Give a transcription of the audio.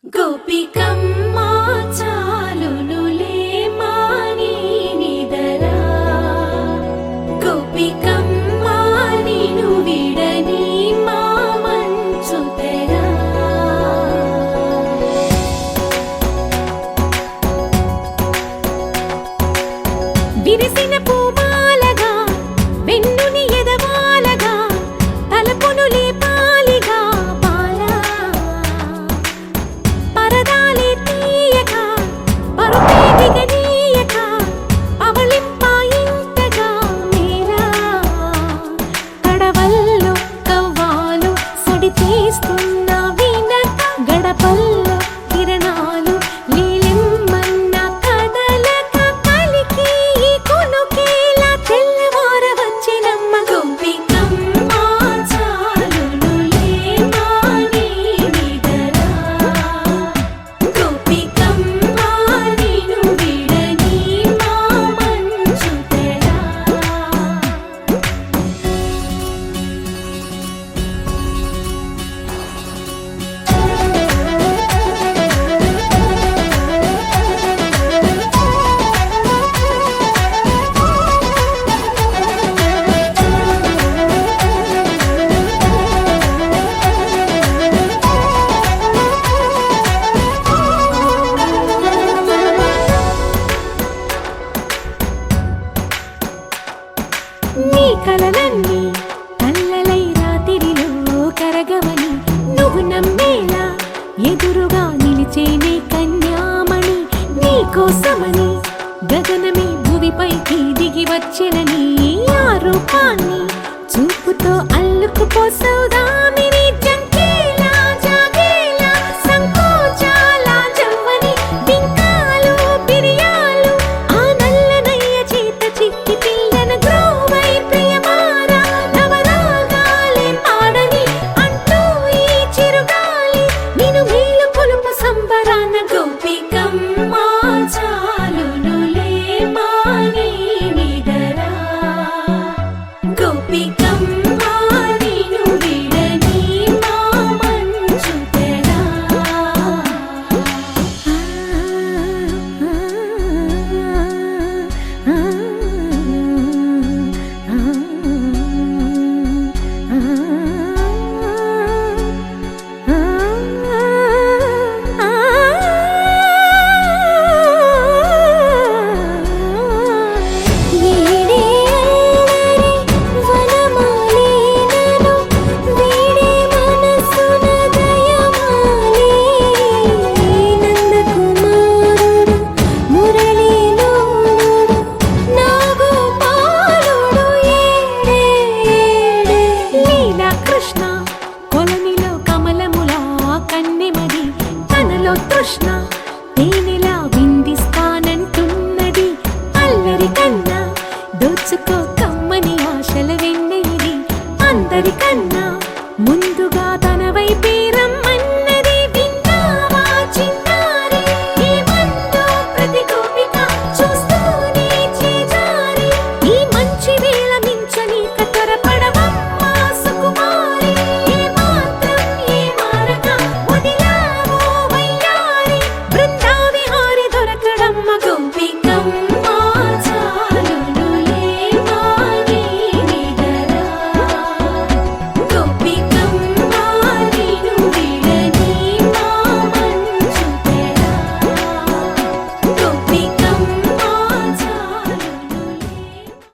గోపికమ్మా చాలునులే మాని నిదరా గోపికమ్మా నిను విడని మా మంచు తెరా విరిసిన పూమాలగా వెన్నుని ఎదవాలగా తలపును లేపాలిగా బాలా పరదాలే తీయక పరుపే దిగనీయక అవళింపాయింతగా మేరా కడవల్లో కవ్వాలు సడి చేస్తున్న వినక గడపల్లో కిరణాలు నీలిమ్మన్న కదలక కలికి కొనుకేలా తెల్లవార వచ్చినమ్మ గోపికమ్మా చాలునులే మాని నిదరా గోపికమ్మా నిను విడని మా మంచు తెరా నీ కలలన్నీ కల్లలై రాత్రిలో కరగవని నువ్వు నమ్మేలా ఎదురుగా నిలిచేనే కన్యామణి నీ కోసమని గగనమే భువిపైకి దిగి వచ్చెనని ఆ రూపాన్ని చూపుతో అల్లుకుపోసౌదామిని జంకేలా జాగేలా సంకోచాల జవ్వని బింకాలు బిరియాలు ఆ నల్లనయ్య చేత చిక్కి పిల్లన గ్రోవై ప్రియమారా నవరాగాలే పాడని అంటూ ఈ చిరుగాలి నిన్ను మేలు కొలుపు సంబరాన గోపికమ్మా చాలునులే మాని నిదరా గోపికమ్మా నిను విడని మా మంచు తెరా కృష్ణ కొలనిలో కమలములా కన్నెమది తనలో తృష్ణ